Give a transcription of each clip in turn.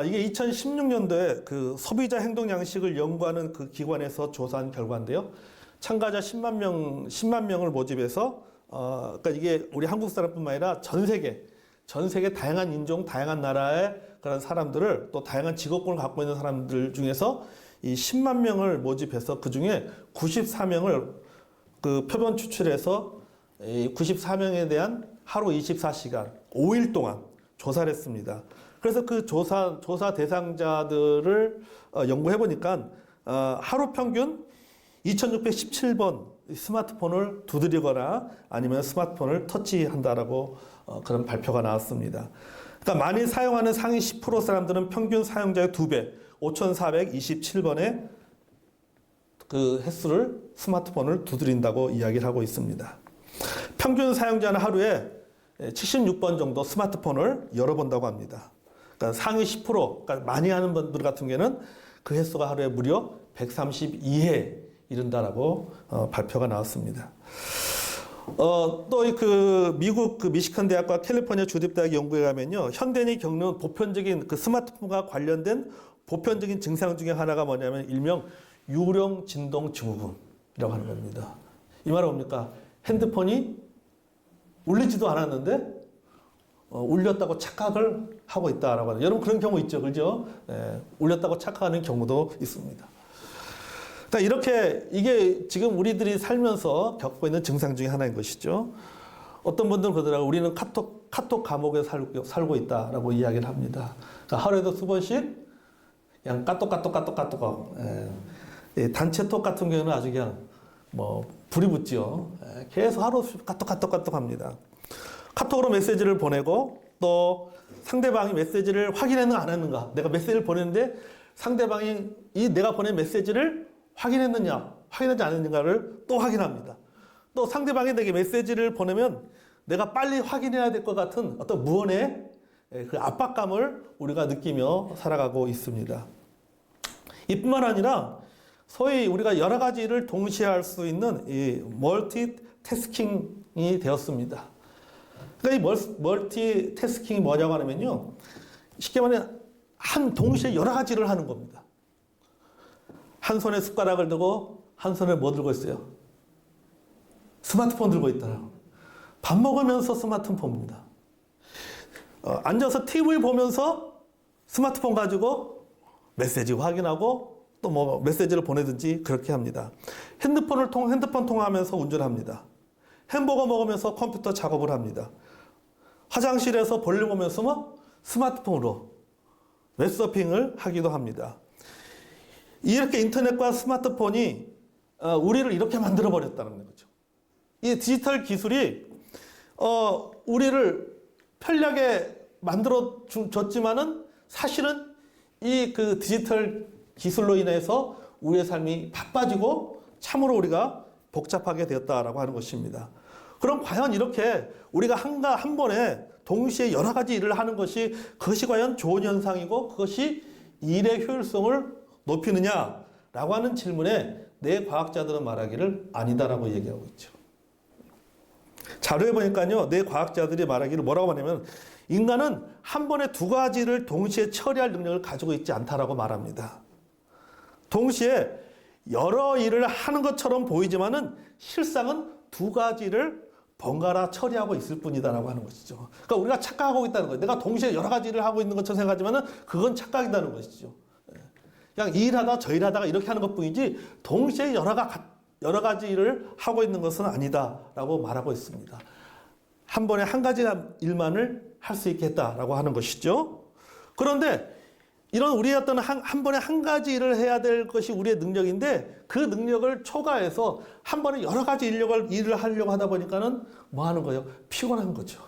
이게 2016년도에 그 소비자 행동 양식을 연구하는 그 기관에서 조사한 결과인데요. 참가자 10만 명을 모집해서, 그러니까 이게 우리 한국 사람뿐만 아니라 전 세계 다양한 인종, 다양한 나라의 그런 사람들을 또 다양한 직업군을 갖고 있는 사람들 중에서 이 10만 명을 모집해서 그 중에 94명을 그 표본 추출해서 이 94명에 대한 하루 24시간, 5일 동안 조사를 했습니다. 그래서 그 조사 대상자들을 연구해 보니까 하루 평균 2617번 스마트폰을 두드리거나 아니면 스마트폰을 터치한다라고 그런 발표가 나왔습니다. 그러니까 많이 사용하는 상위 10% 사람들은 평균 사용자의 2배, 5427번의 그 횟수를 스마트폰을 두드린다고 이야기를 하고 있습니다. 평균 사용자는 하루에 76번 정도 스마트폰을 열어본다고 합니다. 그러니까 상위 10%, 그러니까 많이 하는 분들 같은 경우에는 그 횟수가 하루에 무려 132회에 이른다라고 발표가 나왔습니다. 또 그 미국 그 미시간 대학과 캘리포니아 주립대학 연구에 가면요, 현대인이 겪는 보편적인 그 스마트폰과 관련된 보편적인 증상 중에 하나가 뭐냐면 일명 유령 진동 증후군이라고 하는 겁니다. 이 말은 뭡니까? 핸드폰이 울리지도 않았는데 울렸다고 착각을 하고 있다라고 하는, 여러분 그런 경우 있죠, 그죠? 울렸다고 착각하는 경우도 있습니다. 그러니까 이렇게 이게 지금 우리들이 살면서 겪고 있는 증상 중에 하나인 것이죠. 어떤 분들은 그러더라고요. 우리는 카톡 감옥에 살고 있다라고 이야기를 합니다. 그러니까 하루에도 수번씩 그냥 까똑하고. 단체톡 같은 경우는 아주 그냥 뭐 불이 붙죠. 계속 하루 까똑 합니다. 카톡으로 메시지를 보내고 또 상대방이 메시지를 확인했는가 안 했는가, 내가 메시지를 보냈는데 상대방이 이 내가 보낸 메시지를 확인했느냐 확인하지 않았는가를 또 확인합니다. 또 상대방이 내게 메시지를 보내면 내가 빨리 확인해야 될 것 같은 어떤 무언의 그 압박감을 우리가 느끼며 살아가고 있습니다. 이뿐만 아니라 소위 우리가 여러 가지 일을 동시에 할 수 있는 이 멀티태스킹이 되었습니다. 그러니까 이 멀티태스킹이 뭐냐고 하면요, 쉽게 말하면 동시에 여러 가지 일을 하는 겁니다. 한 손에 숟가락을 들고 한 손에 뭐 들고 있어요? 스마트폰 들고 있더라고요. 밥 먹으면서 스마트폰 봅니다. 앉아서 TV 보면서 스마트폰 가지고 메시지 확인하고 또 뭐 메시지를 보내든지 그렇게 합니다. 핸드폰 통화하면서 운전합니다. 햄버거 먹으면서 컴퓨터 작업을 합니다. 화장실에서 볼일 보면서 뭐 스마트폰으로 웹서핑을 하기도 합니다. 이렇게 인터넷과 스마트폰이 우리를 이렇게 만들어 버렸다는 거죠. 이 디지털 기술이 우리를 편리하게 만들어 줬지만은 사실은 이 그 디지털 기술로 인해서 우리의 삶이 바빠지고 참으로 우리가 복잡하게 되었다라고 하는 것입니다. 그럼 과연 이렇게 우리가 한 번에 동시에 여러 가지 일을 하는 그것이 과연 좋은 현상이고 그것이 일의 효율성을 높이느냐라고 하는 질문에 내 과학자들은 말하기를 아니다라고 얘기하고 있죠. 자료에 보니까요, 내 과학자들이 말하기를 뭐라고 하냐면 인간은 한 번에 두 가지를 동시에 처리할 능력을 가지고 있지 않다라고 말합니다. 동시에 여러 일을 하는 것처럼 보이지만은 실상은 두 가지를 번갈아 처리하고 있을 뿐이다라고 하는 것이죠. 그러니까 우리가 착각하고 있다는 거예요. 내가 동시에 여러 가지 일을 하고 있는 것처럼 생각하지만은 그건 착각이라는 것이죠. 그냥 이 일하다 저 일하다가 이렇게 하는 것뿐이지 동시에 여러 가지 일을 하고 있는 것은 아니다라고 말하고 있습니다. 한 번에 한 가지 일만을 할 수 있게 했다라고 하는 것이죠. 그런데 이런 우리의 어떤 한 번에 한 가지 일을 해야 될 것이 우리의 능력인데 그 능력을 초과해서 한 번에 여러 가지 일을 하려고 하다 보니까는 뭐 하는 거예요? 피곤한 거죠.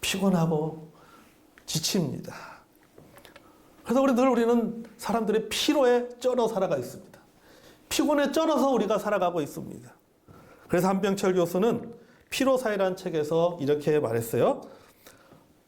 피곤하고 지칩니다. 그래서 우리는 사람들의 피로에 쩔어 살아가 있습니다. 피곤에 쩔어서 우리가 살아가고 있습니다. 그래서 한병철 교수는 피로사회라는 책에서 이렇게 말했어요.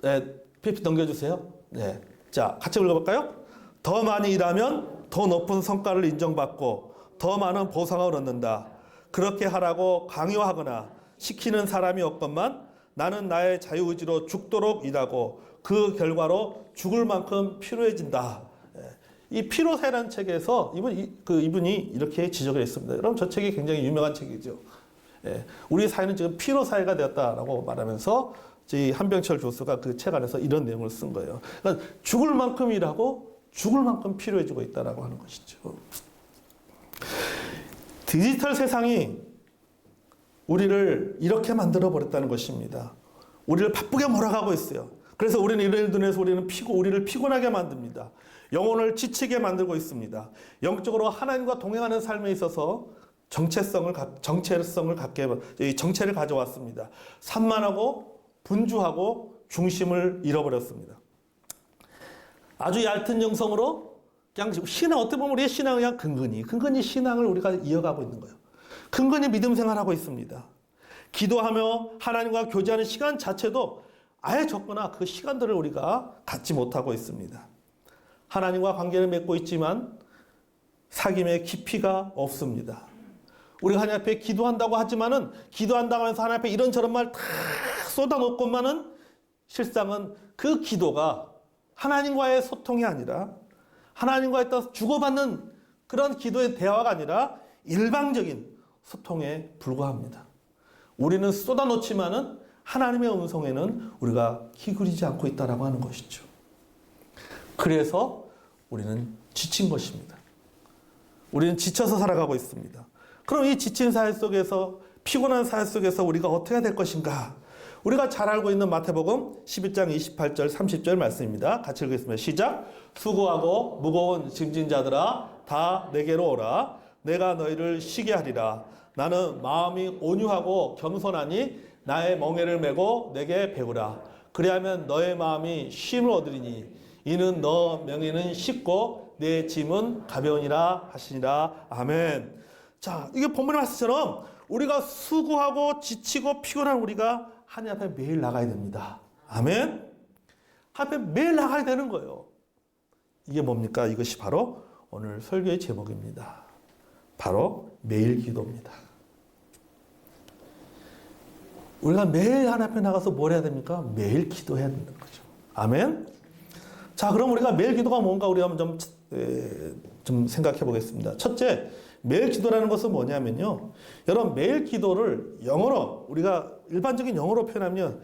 네, PPT 넘겨주세요. 네. 자, 같이 읽어볼까요? 더 많이 일하면 더 높은 성과를 인정받고 더 많은 보상을 얻는다. 그렇게 하라고 강요하거나 시키는 사람이 없건만 나는 나의 자유의지로 죽도록 일하고 그 결과로 죽을 만큼 피로해진다. 이 피로사회라는 책에서 이분이 이렇게 지적을 했습니다. 여러분 저 책이 굉장히 유명한 책이죠. 우리 사회는 지금 피로사회가 되었다라고 말하면서 저희 한병철 교수가 그 책 안에서 이런 내용을 쓴 거예요. 그러니까 죽을 만큼 일하고 죽을 만큼 피로해지고 있다라고 하는 것이죠. 디지털 세상이 우리를 이렇게 만들어 버렸다는 것입니다. 우리를 바쁘게 몰아가고 있어요. 그래서 우리는 이런 일들을 해서 우리를 피곤하게 만듭니다. 영혼을 지치게 만들고 있습니다. 영적으로 하나님과 동행하는 삶에 있어서 정체를 가져왔습니다. 산만하고 분주하고 중심을 잃어버렸습니다. 아주 얕은 영성으로 그냥 신앙, 어떻게 보면 우리의 신앙은 그냥 근근히 신앙을 우리가 이어가고 있는 거예요. 근근히 믿음 생활하고 있습니다. 기도하며 하나님과 교제하는 시간 자체도 아예 적거나 그 시간들을 우리가 갖지 못하고 있습니다. 하나님과 관계를 맺고 있지만 사귐의 깊이가 없습니다. 우리가 하나님 앞에 기도한다고 하지만은 기도한다고 하면서 하나님 앞에 이런저런 말 다 쏟아놓고만은 실상은 그 기도가 하나님과의 소통이 아니라 하나님과의 주고받는 그런 기도의 대화가 아니라 일방적인 소통에 불과합니다. 우리는 쏟아놓지만은 하나님의 음성에는 우리가 기울이지 않고 있다라고 하는 것이죠. 그래서 우리는 지친 것입니다. 우리는 지쳐서 살아가고 있습니다. 그럼 이 지친 사회 속에서 피곤한 사회 속에서 우리가 어떻게 해야 될 것인가? 우리가 잘 알고 있는 마태복음 11장 28절 30절 말씀입니다. 같이 읽겠습니다. 시작. 수고하고 무거운 짐진 자들아 다 내게로 오라. 내가 너희를 쉬게 하리라. 나는 마음이 온유하고 겸손하니 나의 멍에를 메고 내게 배우라. 그리하면 너의 마음이 쉼을 얻으리니 이는 너 명예는 쉽고 내 짐은 가벼우니라 하시니라. 아멘. 자, 이게 본문의 말씀처럼 우리가 수고하고 지치고 피곤한 우리가 하나님 앞에 매일 나가야 됩니다. 아멘. 앞에 매일 나가야 되는 거예요. 이게 뭡니까? 이것이 바로 오늘 설교의 제목입니다. 바로 매일 기도입니다. 우리가 매일 하나님 앞에 나가서 뭘 해야 됩니까? 매일 기도해야 되는 거죠. 아멘. 자, 그럼 우리가 매일 기도가 뭔가 우리가 한번 좀 생각해 보겠습니다. 첫째, 매일 기도라는 것은 뭐냐면요. 여러분, 매일 기도를 영어로, 우리가 일반적인 영어로 표현하면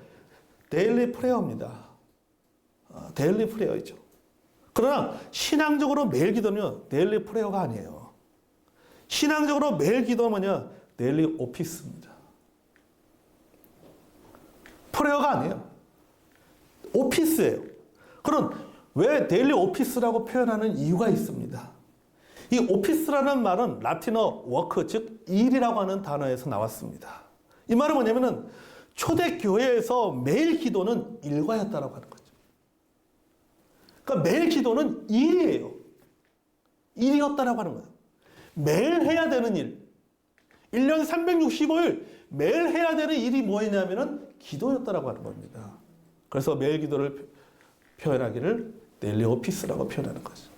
데일리 프레어입니다. 데일리 프레어이죠. 그러나 신앙적으로 매일 기도는 데일리 프레어가 아니에요. 신앙적으로 매일 기도는 뭐냐? 데일리 오피스입니다. 프레어가 아니에요. 오피스예요. 그럼 왜 데일리 오피스라고 표현하는 이유가 있습니다. 이 오피스라는 말은 라틴어 워크, 즉 일이라고 하는 단어에서 나왔습니다. 이 말은 뭐냐면은 초대교회에서 매일 기도는 일과였다라고 하는 거죠. 그러니까 매일 기도는 일이에요. 일이었다라고 하는 거예요. 매일 해야 되는 일. 1년 365일 매일 해야 되는 일이 뭐였냐면은 기도였다라고 하는 겁니다. 그래서 매일 기도를 표현하기를 데일리 오피스라고 표현하는 거죠.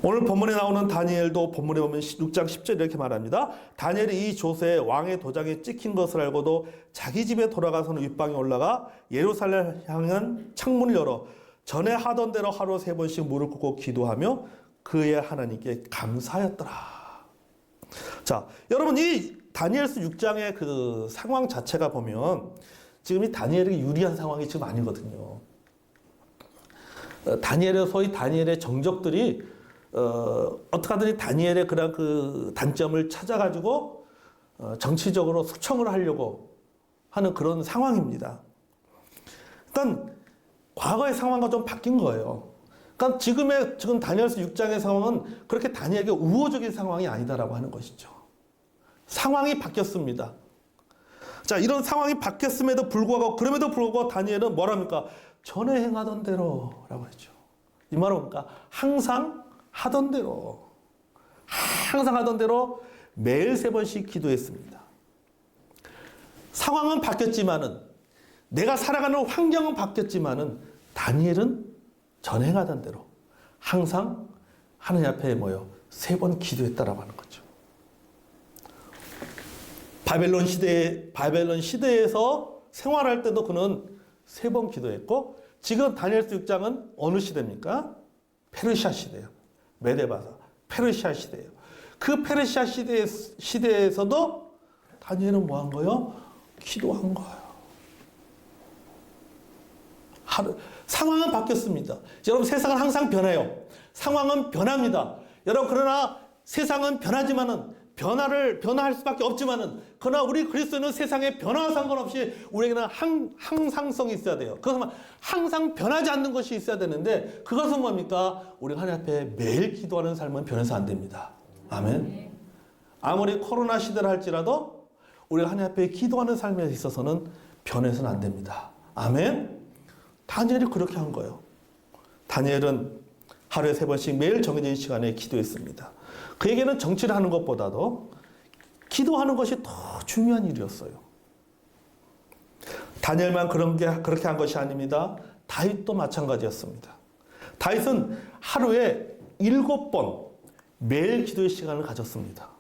오늘 본문에 나오는 다니엘도 본문에 보면 6장 10절 이렇게 말합니다. 다니엘이 이 조서에 왕의 도장에 찍힌 것을 알고도 자기 집에 돌아가서는 윗방에 올라가 예루살렘 향한 창문을 열어 전에 하던 대로 하루 3번씩 무릎 꿇고 기도하며 그의 하나님께 감사하였더라. 자, 여러분 이 다니엘서 6장의 그 상황 자체가 보면 지금 이 다니엘에게 유리한 상황이 지금 아니거든요. 소위 다니엘의 정적들이 어떻게 하든지 다니엘의 그런 그 단점을 찾아가지고 정치적으로 숙청을 하려고 하는 그런 상황입니다. 일단 과거의 상황과 좀 바뀐 거예요. 그러니까 지금 다니엘서 6장의 상황은 그렇게 다니엘에게 우호적인 상황이 아니다라고 하는 것이죠. 상황이 바뀌었습니다. 자, 이런 상황이 바뀌었음에도 불구하고 그럼에도 불구하고 다니엘은 뭐랍니까? 전에 행하던 대로라고 했죠. 이 말은 뭡니까? 항상 하던 대로 매일 3번씩 기도했습니다. 상황은 바뀌었지만은 내가 살아가는 환경은 바뀌었지만은 다니엘은 전행하던 대로 항상 하나님 앞에 모여 3번 기도했다라고 하는 거죠. 바벨론 시대에서 생활할 때도 그는 3번 기도했고 지금 다니엘서 6장은 어느 시대입니까? 페르시아 시대예요. 메데바사. 페르시아 시대예요. 그 페르시아 시대에서도 다니엘은 뭐 한 거예요? 기도한 거예요. 상황은 바뀌었습니다. 여러분, 세상은 항상 변해요. 상황은 변합니다. 여러분, 그러나 세상은 변하지만은 변화할 수밖에 없지만은, 그러나 우리 그리스도는 세상의 변화와 상관없이 우리에게는 항상성이 있어야 돼요. 그것은 항상 변하지 않는 것이 있어야 되는데, 그것은 뭡니까? 우리가 하나님 앞에 매일 기도하는 삶은 변해서 안 됩니다. 아멘. 아무리 코로나 시대를 할지라도 우리가 하나님 앞에 기도하는 삶에 있어서는 변해서는 안 됩니다. 아멘. 다니엘이 그렇게 한 거예요. 다니엘은 하루에 3번씩 매일 정해진 시간에 기도했습니다. 그에게는 정치를 하는 것보다도 기도하는 것이 더 중요한 일이었어요. 다니엘만 그렇게 한 것이 아닙니다. 다윗도 마찬가지였습니다. 다윗은 하루에 7번 매일 기도의 시간을 가졌습니다.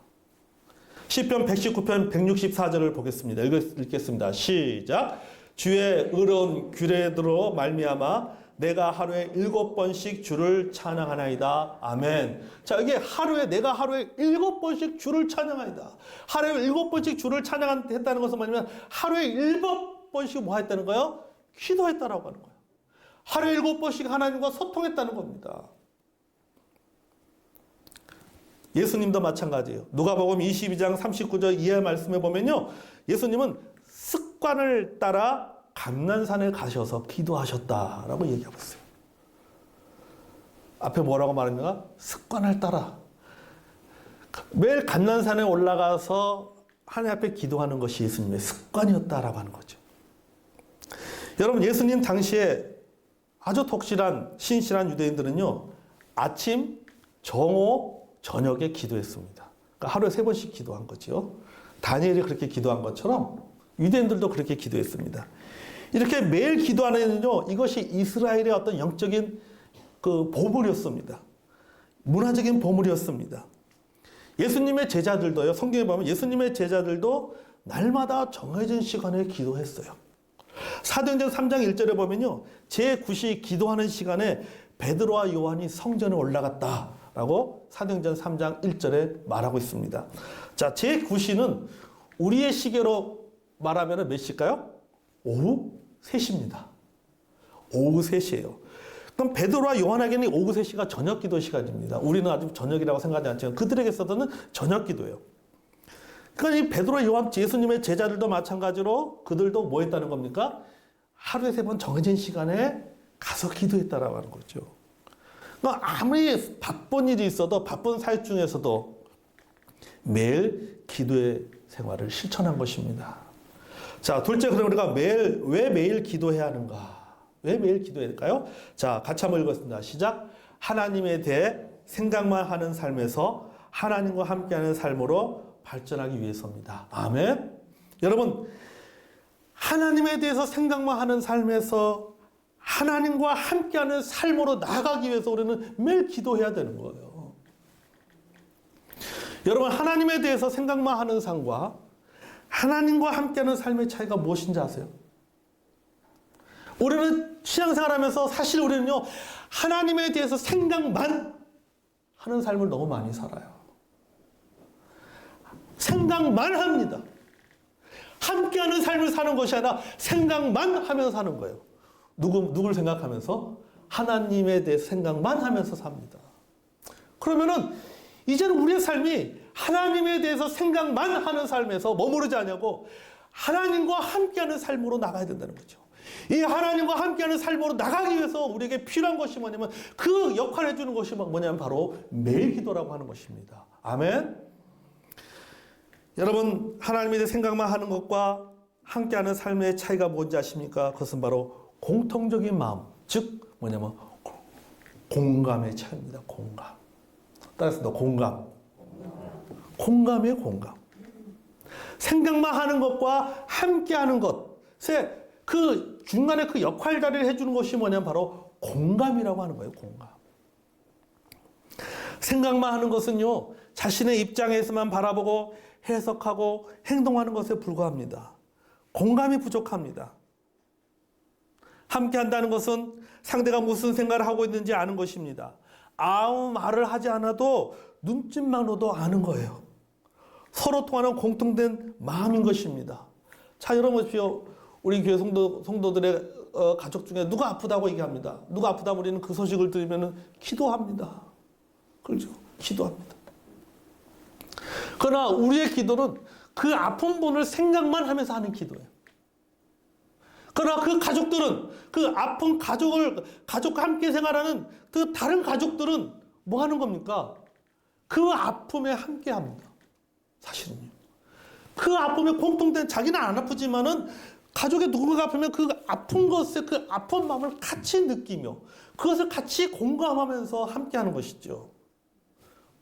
시편 119편 164절을 보겠습니다. 읽겠습니다. 시작. 주의 의로운 규례대로 말미암아 내가 하루에 7번씩 주를 찬양하나이다. 아멘. 자, 이게 내가 하루에 7번씩 주를 찬양하이다. 하루에 7번씩 주를 찬양했다는 것은 뭐냐면 하루에 7번씩 뭐 했다는 거예요? 기도했다라고 하는 거예요. 하루에 7번씩 하나님과 소통했다는 겁니다. 예수님도 마찬가지예요. 누가복음 22장 39절 이하의 말씀에 보면요, 예수님은 습관을 따라 감난산에 가셔서 기도하셨다라고 얘기하고 있어요. 앞에 뭐라고 말합니까? 습관을 따라. 매일 감난산에 올라가서 하나님 앞에 기도하는 것이 예수님의 습관이었다라고 하는 거죠. 여러분, 예수님 당시에 아주 신실한 유대인들은요, 아침, 정오, 저녁에 기도했습니다. 그러니까 하루에 3번씩 기도한 거죠. 다니엘이 그렇게 기도한 것처럼 유대인들도 그렇게 기도했습니다. 이렇게 매일 기도하는요, 이것이 이스라엘의 어떤 영적인 그 보물이었습니다. 문화적인 보물이었습니다. 예수님의 제자들도요, 성경에 보면 예수님의 제자들도 날마다 정해진 시간에 기도했어요. 사도행전 3장 1절에 보면요, 제9시 기도하는 시간에 베드로와 요한이 성전에 올라갔다라고 사도행전 3장 1절에 말하고 있습니다. 자, 제9시는 우리의 시계로 말하면 몇 시일까요? 오후 3시입니다. 오후 3시예요. 그럼 베드로와 요한에게는 오후 3시가 저녁 기도 시간입니다. 우리는 아직 저녁이라고 생각하지 않지만 그들에게서는 저녁 기도예요. 그러니까 이 베드로와 요한, 예수님의 제자들도 마찬가지로 그들도 뭐 했다는 겁니까? 하루에 3번 정해진 시간에 가서 기도했다라고 하는 거죠. 그러니까 아무리 바쁜 일이 있어도, 바쁜 사역 중에서도 매일 기도의 생활을 실천한 것입니다. 자, 둘째, 그럼 우리가 왜 매일 기도해야 하는가? 왜 매일 기도해야 될까요? 자, 같이 한번 읽었습니다. 시작. 하나님에 대해 생각만 하는 삶에서 하나님과 함께하는 삶으로 발전하기 위해서입니다. 아멘. 여러분, 하나님에 대해서 생각만 하는 삶에서 하나님과 함께하는 삶으로 나아가기 위해서 우리는 매일 기도해야 되는 거예요. 여러분, 하나님에 대해서 생각만 하는 삶과 하나님과 함께하는 삶의 차이가 무엇인지 아세요? 우리는 신앙생활하면서 사실 우리는요, 하나님에 대해서 생각만 하는 삶을 너무 많이 살아요. 생각만 합니다. 함께하는 삶을 사는 것이 아니라 생각만 하면서 사는 거예요. 누굴 생각하면서? 하나님에 대해서 생각만 하면서 삽니다. 그러면은 이제는 우리의 삶이 하나님에 대해서 생각만 하는 삶에서 머무르지 않냐고 하나님과 함께하는 삶으로 나가야 된다는 거죠. 이 하나님과 함께하는 삶으로 나가기 위해서 우리에게 필요한 것이 뭐냐면, 그 역할을 해주는 것이 뭐냐면 바로 매일 기도라고 하는 것입니다. 아멘. 여러분, 하나님에 대해 생각만 하는 것과 함께하는 삶의 차이가 뭔지 아십니까? 그것은 바로 공통적인 마음, 즉 뭐냐면 공감의 차이입니다. 공감. 따라서 공감이에요, 공감. 생각만 하는 것과 함께하는 것에 그 중간에 그 역할자리를 해주는 것이 뭐냐면 바로 공감이라고 하는 거예요, 공감. 생각만 하는 것은요, 자신의 입장에서만 바라보고 해석하고 행동하는 것에 불과합니다. 공감이 부족합니다. 함께 한다는 것은 상대가 무슨 생각을 하고 있는지 아는 것입니다. 아무 말을 하지 않아도 눈짓만으로도 아는 거예요. 서로 통하는 공통된 마음인 것입니다. 자, 여러분 보십시오. 우리 교회 성도들의 가족 중에 누가 아프다고 얘기합니다. 누가 아프다 우리는 그 소식을 들으면 기도합니다. 그렇죠? 기도합니다. 그러나 우리의 기도는 그 아픈 분을 생각만 하면서 하는 기도예요. 그러나 그 가족들은 그 아픈 가족과 함께 생활하는 그 다른 가족들은 뭐 하는 겁니까? 그 아픔에 함께 합니다. 사실은요. 그 아픔에 공통된 자기는 안 아프지만은 가족의 누군가가 아프면 그 아픈 것에 그 아픈 마음을 같이 느끼며 그것을 같이 공감하면서 함께 하는 것이죠.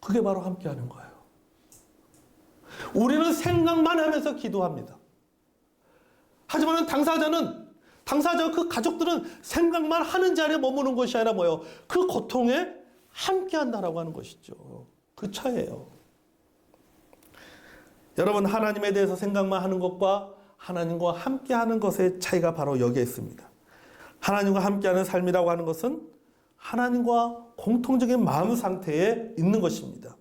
그게 바로 함께 하는 거예요. 우리는 생각만 하면서 기도합니다. 하지만 당사자 그 가족들은 생각만 하는 자리에 머무는 것이 아니라 뭐예요? 그 고통에 함께 한다라고 하는 것이죠. 그 차이예요. 여러분, 하나님에 대해서 생각만 하는 것과 하나님과 함께 하는 것의 차이가 바로 여기에 있습니다. 하나님과 함께하는 삶이라고 하는 것은 하나님과 공통적인 마음 상태에 있는 것입니다.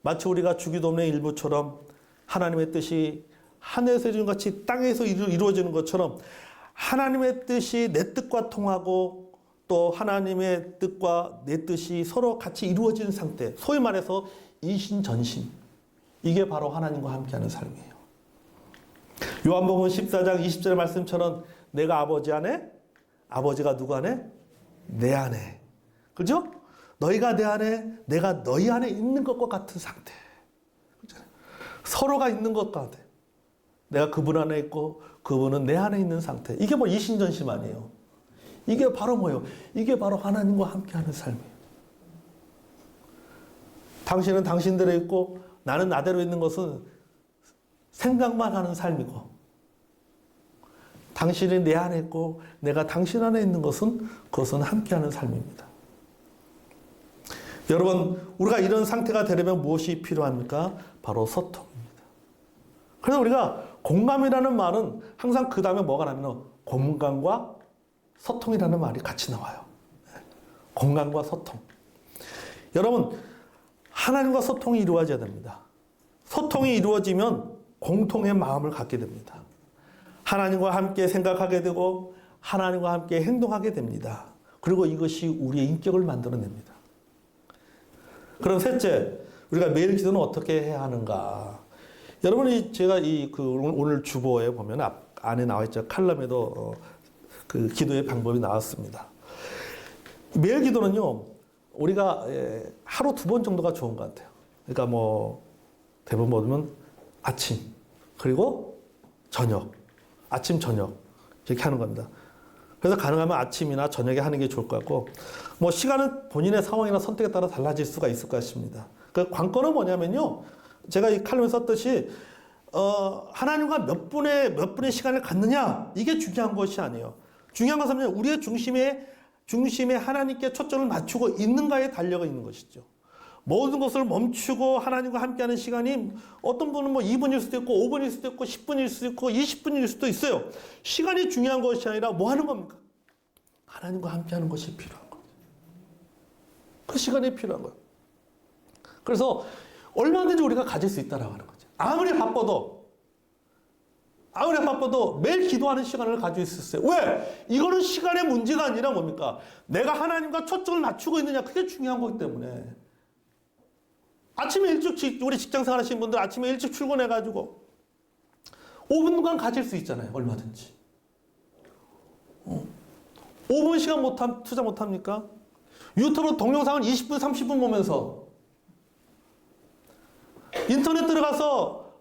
마치 우리가 주기도문의 일부처럼 하나님의 뜻이 하늘에서 이루어진 같이 땅에서 이루어지는 것처럼 하나님의 뜻이 내 뜻과 통하고 또 하나님의 뜻과 내 뜻이 서로 같이 이루어진 상태, 소위 말해서 이신전심, 이게 바로 하나님과 함께하는 삶이에요. 요한복음 14장 20절의 말씀처럼 내가 아버지 안에, 아버지가 누구 안에? 내 안에. 그죠? 너희가 내 안에, 내가 너희 안에 있는 것과 같은 상태. 그렇잖아요. 서로가 있는 것 같아. 내가 그분 안에 있고 그분은 내 안에 있는 상태. 이게 뭐 이신전심 아니에요. 이게 바로 뭐예요? 이게 바로 하나님과 함께하는 삶이에요. 당신은 당신대로 있고 나는 나대로 있는 것은 생각만 하는 삶이고, 당신이 내 안에 있고 내가 당신 안에 있는 것은 그것은 함께하는 삶입니다. 여러분, 우리가 이런 상태가 되려면 무엇이 필요합니까? 바로 소통입니다. 그래서 우리가 공감이라는 말은 항상 그 다음에 뭐가 나면 공감과 소통이라는 말이 같이 나와요. 공감과 소통. 여러분, 하나님과 소통이 이루어져야 됩니다. 소통이 이루어지면 공통의 마음을 갖게 됩니다. 하나님과 함께 생각하게 되고 하나님과 함께 행동하게 됩니다. 그리고 이것이 우리의 인격을 만들어냅니다. 그럼 셋째, 우리가 매일 기도는 어떻게 해야 하는가? 여러분이 제가 오늘 주보에 보면 안에 나와 있죠. 칼럼에도 그 기도의 방법이 나왔습니다. 매일 기도는요, 우리가 하루 2번 정도가 좋은 것 같아요. 그러니까 뭐 대부분 보면 아침 그리고 저녁, 아침 저녁 이렇게 하는 겁니다. 그래서 가능하면 아침이나 저녁에 하는 게 좋을 것 같고, 뭐 시간은 본인의 상황이나 선택에 따라 달라질 수가 있을 것 같습니다. 그 관건은 뭐냐면요, 제가 이 칼럼에 썼듯이 하나님과 몇 분의 시간을 갖느냐, 이게 중요한 것이 아니에요. 중요한 것은 우리의 중심에 하나님께 초점을 맞추고 있는가에 달려가 있는 것이죠. 모든 것을 멈추고 하나님과 함께하는 시간이 어떤 분은 뭐 2분일 수도 있고 5분일 수도 있고 10분일 수도 있고 20분일 수도 있어요. 시간이 중요한 것이 아니라 뭐 하는 겁니까? 하나님과 함께하는 것이 필요한 거예요. 그 시간이 필요한 거예요. 그래서 얼마든지 우리가 가질 수 있다라고 하는 거죠. 아무리 바빠도 매일 기도하는 시간을 가지고 있었어요. 왜? 이거는 시간의 문제가 아니라 뭡니까? 내가 하나님과 초점을 맞추고 있느냐, 그게 중요한 거기 때문에. 아침에 일찍, 우리 직장생활 하시는 분들 아침에 일찍 출근해가지고 5분간 가질 수 있잖아요. 얼마든지. 5분 시간 투자 못합니까? 유튜브 동영상을 20분, 30분 보면서 인터넷 들어가서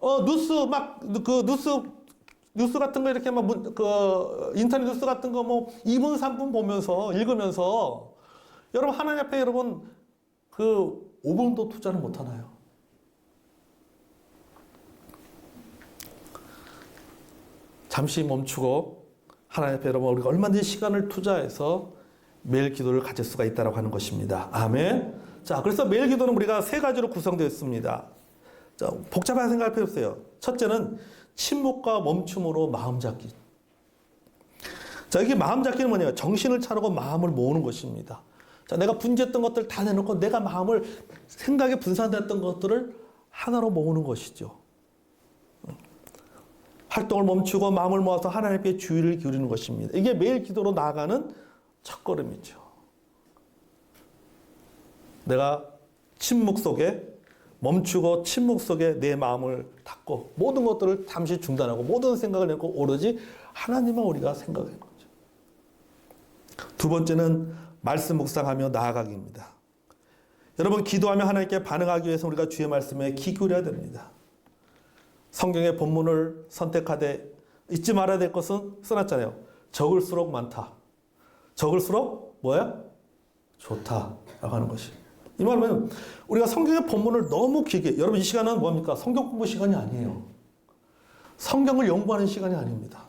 뉴스 같은 거 이렇게 막 인터넷 뉴스 같은 거 뭐 2분, 3분 보면서 읽으면서 여러분 하나님 앞에 여러분 5분도 투자를 못 하나요? 잠시 멈추고 하나님 앞에 여러분 우리가 얼마든지 시간을 투자해서 매일 기도를 가질 수가 있다고 하는 것입니다. 아멘. 자, 그래서 매일 기도는 우리가 3가지로 구성되어 있습니다. 자, 복잡하게 생각할 필요 없어요. 첫째는 침묵과 멈춤으로 마음 잡기. 자, 이게 마음 잡기는 뭐냐면 정신을 차리고 마음을 모으는 것입니다. 자, 내가 분주했던 것들 다 내놓고 내가 마음을 생각에 분산됐던 것들을 하나로 모으는 것이죠. 활동을 멈추고 마음을 모아서 하나님께 주의를 기울이는 것입니다. 이게 매일 기도로 나아가는 첫걸음이죠. 내가 침묵 속에 멈추고 침묵 속에 내 마음을 닫고 모든 것들을 잠시 중단하고 모든 생각을 내고 오로지 하나님만 우리가 생각하는 거죠. 두 번째는 말씀 묵상하며 나아가기입니다. 여러분, 기도하며 하나님께 반응하기 위해서 우리가 주의 말씀에 귀 기울여야 됩니다. 성경의 본문을 선택하되 잊지 말아야 될 것은 써놨잖아요. 적을수록 많다. 적을수록 뭐야? 좋다. 라고 하는 것이. 이 말은 우리가 성경의 본문을 너무 길게, 여러분 이 시간은 뭡니까? 성경 공부 시간이 아니에요. 성경을 연구하는 시간이 아닙니다.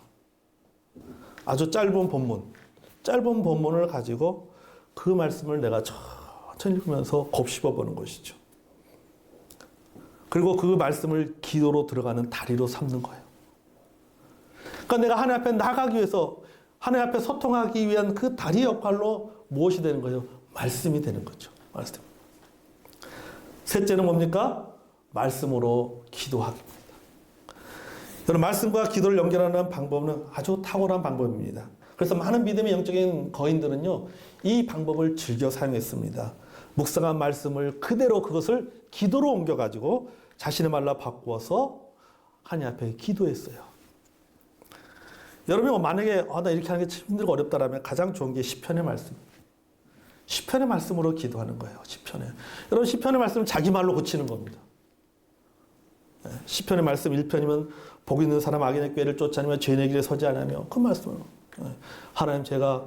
아주 짧은 본문을 가지고 그 말씀을 내가 천천히 읽으면서 곱씹어보는 것이죠. 그리고 그 말씀을 기도로 들어가는 다리로 삼는 거예요. 그러니까 내가 하나님 앞에 나가기 위해서 하나님 앞에 소통하기 위한 그 다리 역할로 무엇이 되는 거예요? 말씀이 되는 거죠. 말씀. 셋째는 뭡니까? 말씀으로 기도하기입니다. 여러분, 말씀과 기도를 연결하는 방법은 아주 탁월한 방법입니다. 그래서 많은 믿음의 영적인 거인들은요, 이 방법을 즐겨 사용했습니다. 묵상한 말씀을 그대로 그것을 기도로 옮겨가지고 자신의 말로 바꾸어서 하나님 앞에 기도했어요. 여러분이 만약에 나 이렇게 하는 게 힘들고 어렵다라면 가장 좋은 게 시편의 말씀. 시편의 말씀으로 기도하는 거예요. 시편에. 여러분, 시편의 말씀은 자기 말로 고치는 겁니다. 시편의 말씀 1편이면 복 있는 사람 악인의 꾀를 쫓아내며 죄인의 길에 서지 않으며 그 말씀으로 하나님, 제가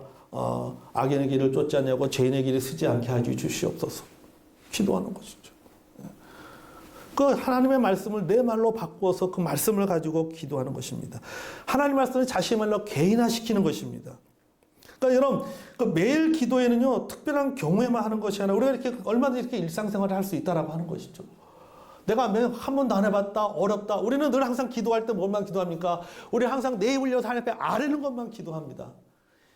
악인의 길을 쫓지 않냐고 죄인의 길에 서지 않게 하여 주시옵소서. 기도하는 것이죠. 그 하나님의 말씀을 내 말로 바꾸어서 그 말씀을 가지고 기도하는 것입니다. 하나님 말씀을 자신의 말로 개인화시키는 것입니다. 그러니까 여러분, 그 매일 기도에는요, 특별한 경우에만 하는 것이 아니라 우리가 이렇게 얼마든지 이렇게 일상생활을 할 수 있다라고 하는 것이죠. 내가 한 번도 안 해봤다, 어렵다. 우리는 늘 항상 기도할 때 뭘만 기도합니까? 우리 항상 내 입을 열어서 하나님 앞에 아뢰는 것만 기도합니다.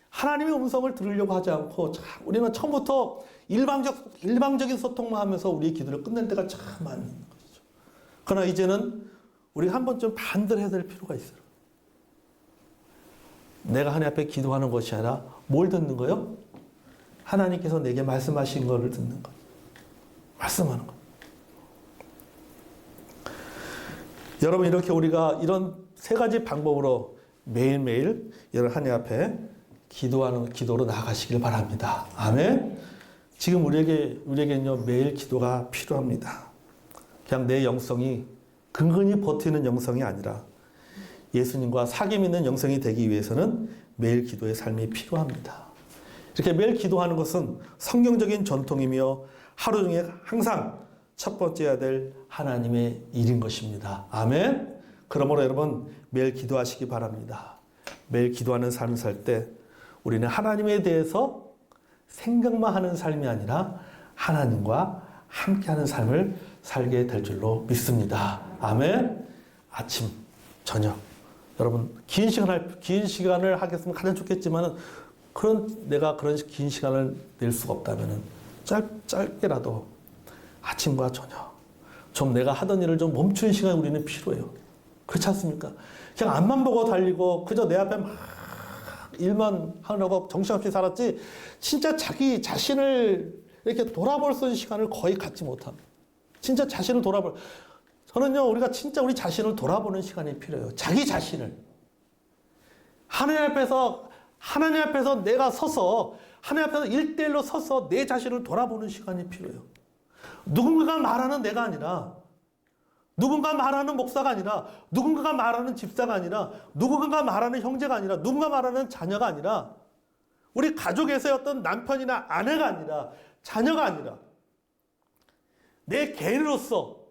하나님의 음성을 들으려고 하지 않고 우리는 처음부터 일방적인 소통만 하면서 우리의 기도를 끝낼 때가 참 많이 있는 것이죠. 그러나 이제는 우리가 한 번쯤 반대로 해야 될 필요가 있어요. 내가 하나님 앞에 기도하는 것이 아니라 뭘 듣는 거요? 하나님께서 내게 말씀하신 것을 듣는 것. 말씀하는 것. 여러분, 이렇게 우리가 이런 세 가지 방법으로 매일매일 여러분 하나님 앞에 기도하는 기도로 나아가시길 바랍니다. 아멘. 지금 우리에게는요, 매일 기도가 필요합니다. 그냥 내 영성이 근근히 버티는 영성이 아니라 예수님과 사귐 있는 영성이 되기 위해서는 매일 기도의 삶이 필요합니다. 이렇게 매일 기도하는 것은 성경적인 전통이며 하루 중에 항상 첫 번째 해야 될 하나님의 일인 것입니다. 아멘. 그러므로 여러분, 매일 기도하시기 바랍니다. 매일 기도하는 삶을 살 때 우리는 하나님에 대해서 생각만 하는 삶이 아니라 하나님과 함께하는 삶을 살게 될 줄로 믿습니다. 아멘. 아침, 저녁. 여러분, 긴 시간을 하겠으면 가장 좋겠지만 내가 그런 긴 시간을 낼 수가 없다면 짧게라도 아침과 저녁 좀 내가 하던 일을 좀 멈추는 시간이 우리는 필요해요. 그렇지 않습니까? 그냥 앞만 보고 달리고 그저 내 앞에 막 일만 하려고 정신없이 살았지, 진짜 자기 자신을 이렇게 돌아볼 수 있는 시간을 거의 갖지 못합니다. 진짜 자신을 저는요, 우리가 진짜 우리 자신을 돌아보는 시간이 필요해요. 자기 자신을. 하나님 앞에서 내가 서서, 하나님 앞에서 1대1로 서서 내 자신을 돌아보는 시간이 필요해요. 누군가가 말하는 내가 아니라, 누군가 말하는 목사가 아니라, 누군가가 말하는 집사가 아니라, 누군가가 말하는 형제가 아니라, 누군가 말하는 자녀가 아니라, 우리 가족에서의 어떤 남편이나 아내가 아니라, 자녀가 아니라, 내 개인으로서,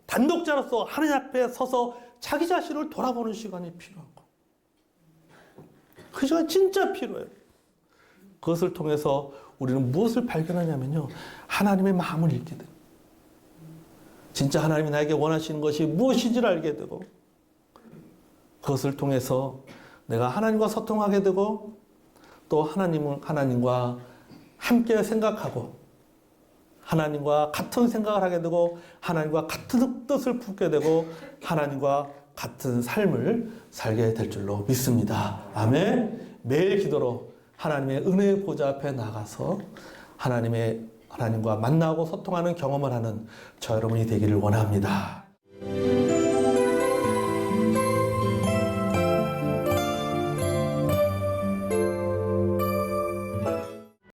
단독자로서 하나님 앞에 서서 자기 자신을 돌아보는 시간이 필요한 거. 그 시간 진짜 필요해요. 그것을 통해서 우리는 무엇을 발견하냐면요, 하나님의 마음을 읽게 돼요. 진짜 하나님이 나에게 원하시는 것이 무엇인지를 알게 되고, 그것을 통해서 내가 하나님과 소통하게 되고, 또 하나님과 함께 생각하고 하나님과 같은 생각을 하게 되고 하나님과 같은 뜻을 품게 되고 하나님과 같은 삶을 살게 될 줄로 믿습니다. 아멘. 매일 기도로 하나님의 은혜의 보좌 앞에 나가서 하나님과 만나고 소통하는 경험을 하는 저 여러분이 되기를 원합니다.